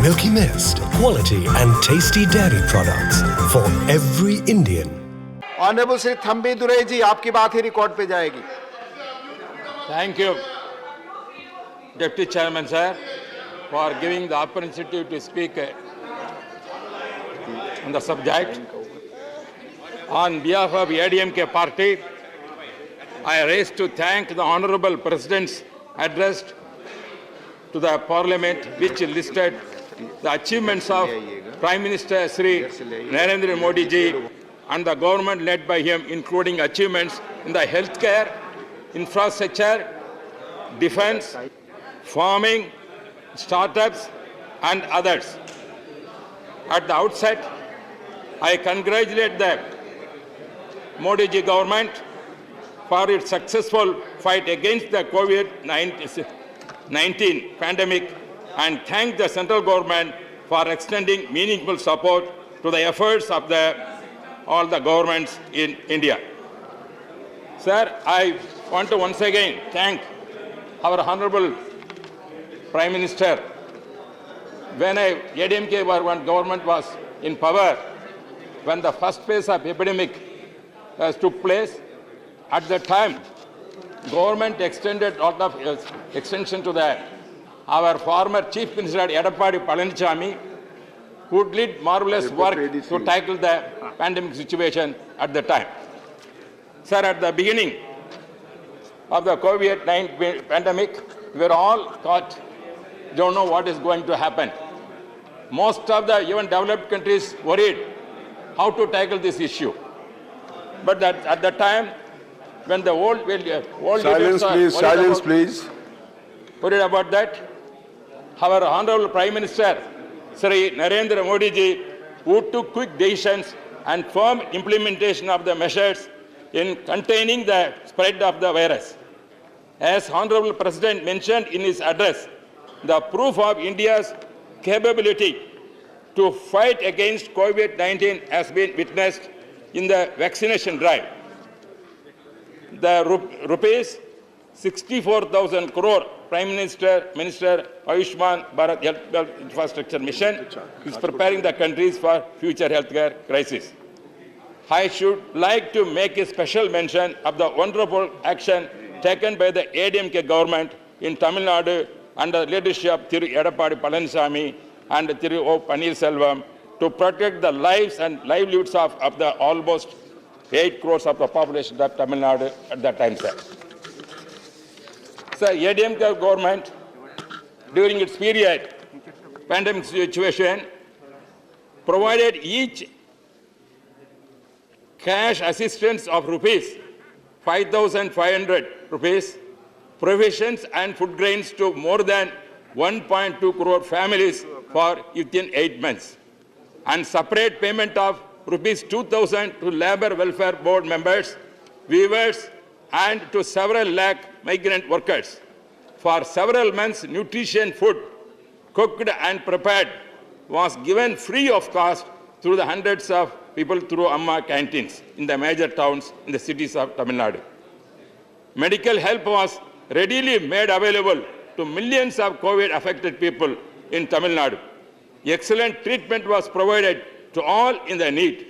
Milky Mist, quality and tasty dairy products for every Indian. Honorable Sri Thambidurai ji, आपकी बात ही record पे जाएगी. Thank you, Deputy Chairman sir, for giving the opportunity to speak on the subject. On behalf of ADMK party, I raise to thank the Honorable President's address to the Parliament, which listed the achievements of Prime Minister Sri Narendra Modi ji and the government led by him, including achievements in the healthcare, infrastructure, defense, farming, startups, and others. At the outset, I congratulate the Modi ji government for its successful fight against the COVID-19 pandemic and thank the central government for extending meaningful support to the efforts of all the governments in India. Sir, I want to once again thank our Honorable Prime Minister. When ADMK government was in power, when the first phase of epidemic took place, at the time, government extended a lot of extension to our former Chief Minister Edapadi Palaniswamy, who did marvelous work to tackle the pandemic situation at the time. Sir, at the beginning of the COVID-19 pandemic, we were all thought, don't know what is going to happen. Most of the even developed countries worried how to tackle this issue. But at the time, when the world silence please. Worried about that, our Honorable Prime Minister, Sri Narendra Modi ji, who took quick decisions and firm implementation of the measures in containing the spread of the virus. As Honorable President mentioned in his address, the proof of India's capability to fight against COVID-19 has been witnessed in the vaccination drive. The rupees 64,000 crore Prime Minister Ayushman Bharat Health Infrastructure Mission is preparing the countries for future healthcare crisis. I should like to make a special mention of the wonderful action taken by the ADMK government in Tamil Nadu under the leadership of Thiru Edapadi Palaniswamy and Thiru O. Pannirselvam to protect the lives and livelihoods of the almost 8 crores of the population of Tamil Nadu at that time, sir. Sir, ADMK government, during its period, pandemic situation, provided each cash assistance of rupees 5,500 rupees, provisions and food grains to more than 1.2 crore families for within 8 months, and separate payment of rupees 2,000 to Labour Welfare Board members, weavers, and to several lakh migrant workers. For several months, nutrition food, cooked and prepared, was given free of cost through the hundreds of people through Amma canteens in the major towns in the cities of Tamil Nadu. Medical help was readily made available to millions of COVID-affected people in Tamil Nadu. Excellent treatment was provided to all in the need.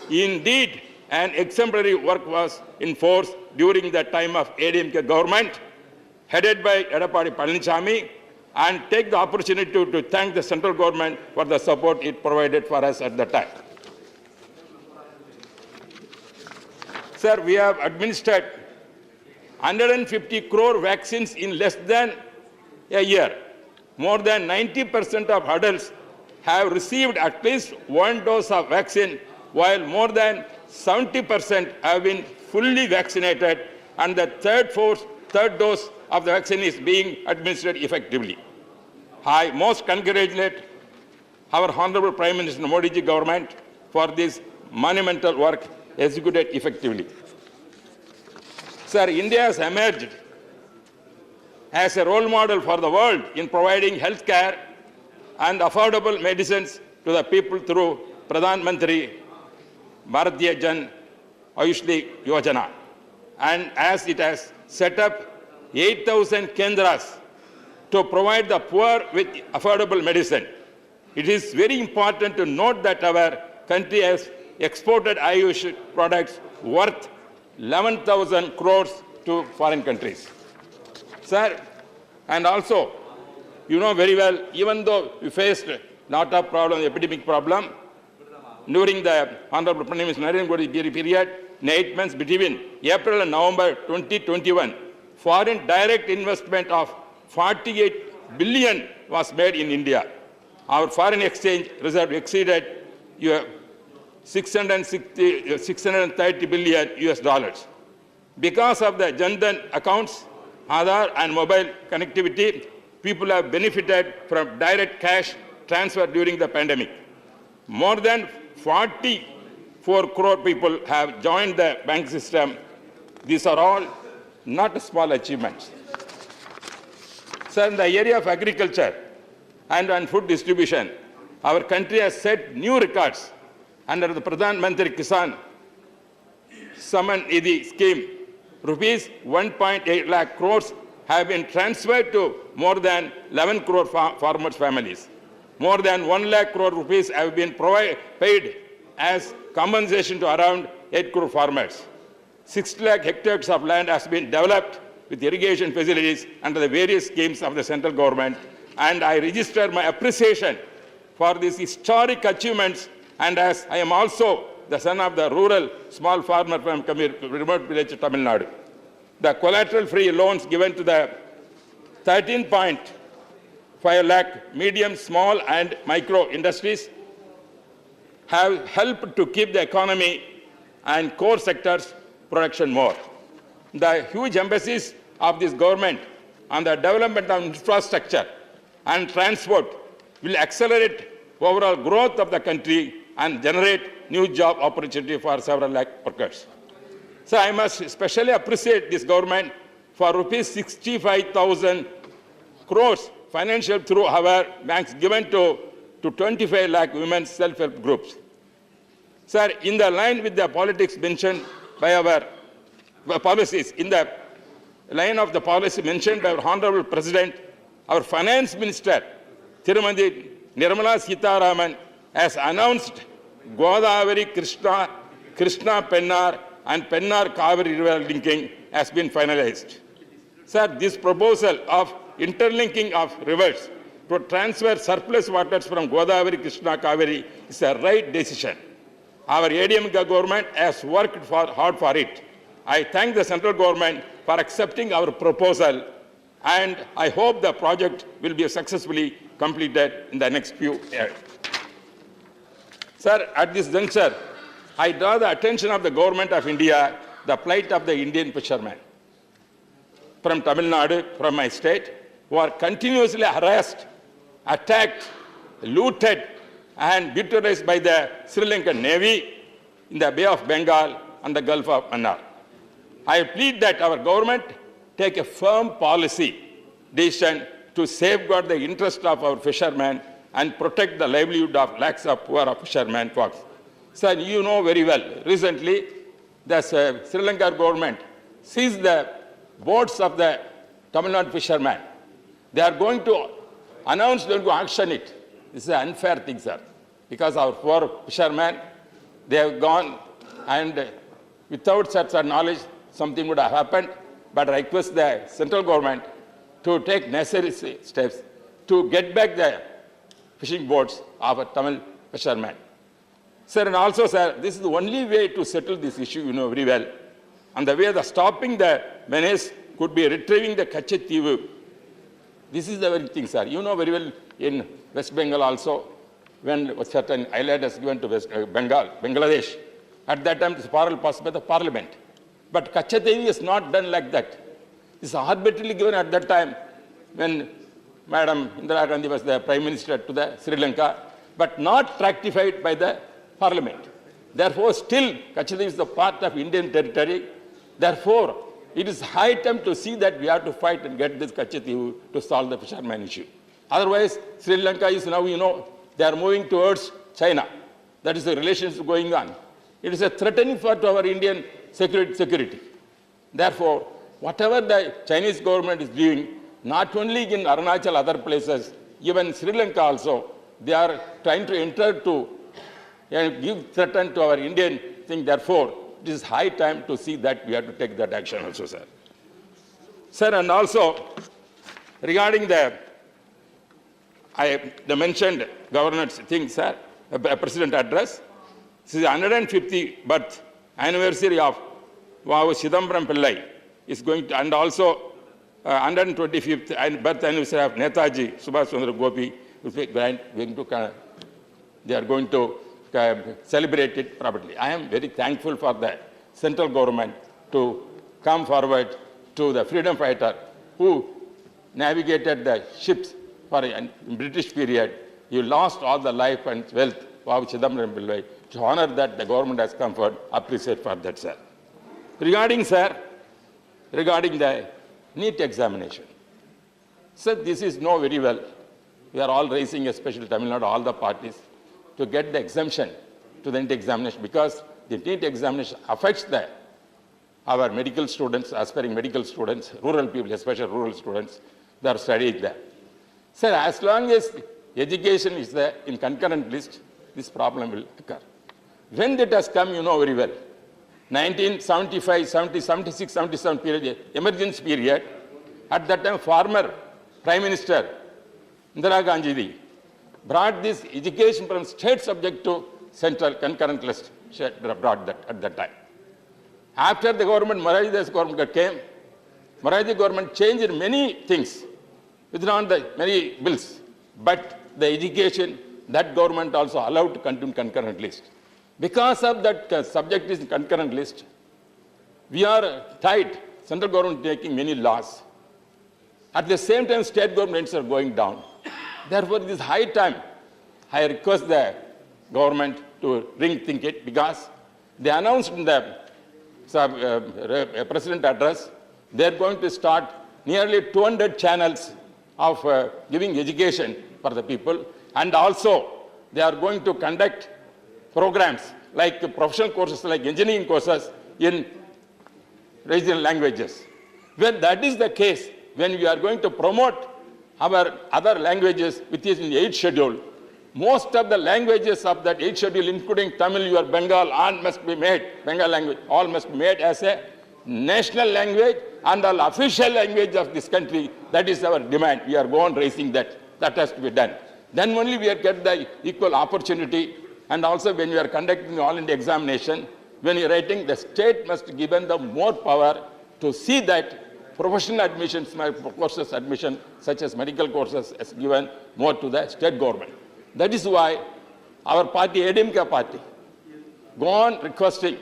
Indeed, an exemplary work was in force during the time of ADMK government, headed by Edapadi Palaniswamy, and take the opportunity to thank the central government for the support it provided for us at the time. Sir, we have administered 150 crore vaccines in less than a year. More than 90% of adults have received at least one dose of vaccine, while more than 70% have been fully vaccinated, and the third dose of the vaccine is being administered effectively. I most congratulate our Honorable Prime Minister Modi ji government for this monumental work executed effectively. Sir, India has emerged as a role model for the world in providing health care and affordable medicines to the people through Pradhan Mantri Bharatiya Jan Ayushli Yojana. And as it has set up 8,000 kendras to provide the poor with affordable medicine. It is very important to note that our country has exported Ayush products worth 11,000 crores to foreign countries. Sir, and also, you know very well, even though we faced lot of problem, epidemic problem, during the Honorable Prime Minister Narendra Modi period, in 8 months between April and November 2021, foreign direct investment of 48 billion was made in India. Our foreign exchange reserve exceeded 630 billion US dollars. Because of the Jan Dhan accounts, Aadhaar and mobile connectivity, people have benefited from direct cash transfer during the pandemic. More than 44 crore people have joined the bank system. These are all not small achievements. Sir, in the area of agriculture and food distribution, our country has set new records under the Pradhan Mantri Kisan Samman Nidhi scheme. Rupees 1.8 lakh crores have been transferred to more than 11 crore farmers' families. More than 1 lakh crore rupees have been paid as compensation to around 8 crore farmers. 6 lakh hectares of land has been developed with irrigation facilities under the various schemes of the central government, and I register my appreciation for these historic achievements, and as I am also the son of the rural small farmer from remote village of Tamil Nadu. The collateral-free loans given to the 13.5 lakh medium, small and micro industries have helped to keep the economy and core sectors production more. The huge emphasis of this government on the development of infrastructure and transport will accelerate overall growth of the country and generate new job opportunity for several lakh workers. So I must especially appreciate this government for rupees 65,000 crores financial through our banks given to 25 lakh women's self-help groups. Sir, in the line with the politics mentioned by our policies, in the line of the policy mentioned by our Honorable President, our Finance Minister, Tirumati Nirmala Sitharaman, has announced Godavari Krishna Pennar and Pennar Kaveri river linking has been finalized. Sir, this proposal of interlinking of rivers to transfer surplus waters from Godavari Krishna Kaveri is a right decision. Our ADMK government has worked hard for it. I thank the central government for accepting our proposal, and I hope the project will be successfully completed in the next few years. Sir, at this juncture, I draw the attention of the government of India, the plight of the Indian fishermen from Tamil Nadu, from my state, who are continuously harassed, attacked, looted, and brutalized by the Sri Lankan Navy in the Bay of Bengal and the Gulf of Mannar. I plead that our government take a firm policy decision to safeguard the interest of our fishermen and protect the livelihood of lakhs of poor fishermen folks. Sir, you know very well, recently the Sri Lanka government seized the boats of the Tamil Nadu fishermen. They are going to announce they are going to auction it. This is an unfair thing, sir, because our poor fishermen, they have gone, and without such a knowledge, something would have happened. But I request the central government to take necessary steps to get back the fishing boats of a Tamil fishermen. Sir, and also, sir, this is the only way to settle this issue, you know very well. And the way of stopping the menace could be retrieving the Kachetivu. This is the very thing, sir. You know very well in West Bengal also, when a certain island is given to Bangladesh, at that time it is passed by the parliament. But Kachetivu is not done like that. It is arbitrarily given at that time when Madam Indira Gandhi was the Prime Minister to the Sri Lanka, but not ratified by the Parliament. Therefore, still Kachetivu is the part of Indian territory. Therefore, it is high time to see that we have to fight and get this Kachetivu to solve the fisherman issue. Otherwise, Sri Lanka is now, you know, they are moving towards China. That is the relations going on. It is a threatening for our Indian security. Therefore, whatever the Chinese government is doing, not only in Arunachal, other places, even Sri Lanka also, they are trying to enter to give threat to our Indian thing. Therefore, it is high time to see that we have to take that action also, sir. Sir, and also regarding the mentioned governance thing, sir, President address, this is 150th birth anniversary of Vavu Chidambaram Pillai is going to, and also 125th birth anniversary of Netaji Subhash Chandra Gopi, they are going to celebrate it properly. I am very thankful for the central government to come forward to the freedom fighter who navigated the ships for a British period. You lost all the life and wealth, Vavu Chidambaram Pillai. To honor that, the government has come forward. Appreciate for that, sir. Regarding the NEET examination. Sir, this is known very well. We are all raising, especially Tamil Nadu, all the parties, to get the exemption to the NEET examination, because the NEET examination affects our medical students, aspiring medical students, rural people, especially rural students, they are studying there. Sir, as long as education is there in concurrent list, this problem will occur. When it has come, you know very well. 1975, 70, 76, 77 period, emergency period, at that time, former Prime Minister Indira Gandhi brought this education from state subject to central concurrent list, brought that at that time. After the government, Morarji's government came, Morarji government changed many things, withdrawn the many bills, but the education, that government also allowed to continue concurrent list. Because of that subject is in concurrent list, we are tight, central government taking many laws. At the same time, state governments are going down. Therefore, it is high time. I request the government to rethink it, because they announced in the President address, they are going to start nearly 200 channels of giving education for the people, and also they are going to conduct programs like professional courses, like engineering courses in regional languages. When that is the case, when we are going to promote our other languages, which is in the 8th schedule, most of the languages of that 8th schedule, including Tamil, your Bengal, all must be made, Bengal language, all must be made as a national language and an official language of this country. That is our demand. We are going raising that. That has to be done. Then only we get the equal opportunity. And also when we are conducting the all India examination, when you are writing, the state must give them the more power to see that professional admissions, courses admission, such as medical courses, is given more to the state government. That is why our party, ABP party, go on requesting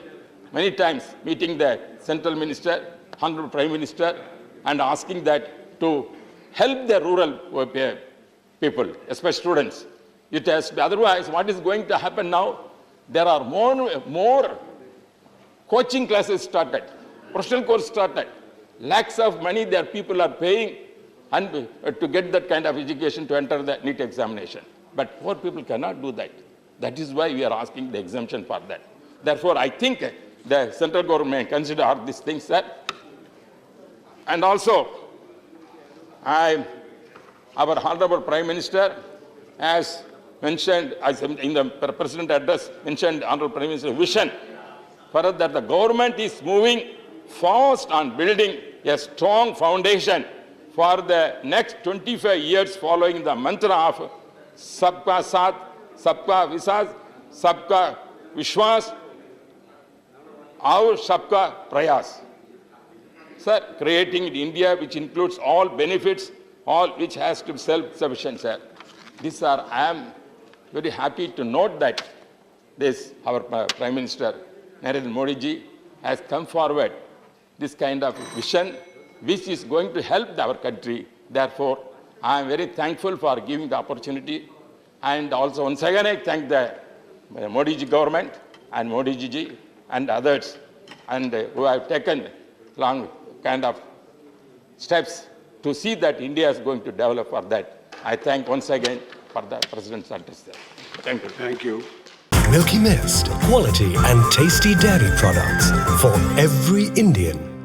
many times, meeting the central minister, honorable prime minister, and asking that to help the rural people, especially students. It has, otherwise, what is going to happen now? There are more coaching classes started, professional course started. Lakhs of money their people are paying and to get that kind of education to enter the NEET examination. But poor people cannot do that. That is why we are asking the exemption for that. Therefore, I think the central government consider all these things, sir. And also, our honorable Prime Minister has mentioned, as in the President address, mentioned honorable Prime Minister's vision, further that the government is moving fast on building a strong foundation for the next 25 years following the mantra of Sabka Saath, Sabka Visaas, Sabka Vishwas, our Sabka Prayas. Sir, creating India which includes all benefits, all which has to be self-sufficient, sir. These are, I am very happy to note that this, our Prime Minister, Narendra Modi ji, has come forward this kind of vision which is going to help our country. Therefore, I am very thankful for giving the opportunity. And also, once again, I thank the Modi ji government and Modi ji and others, and who have taken long kind of steps to see that India is going to develop for that. I thank once again for the President's address. Thank you. Thank you. Milky Mist, quality and tasty dairy products for every Indian.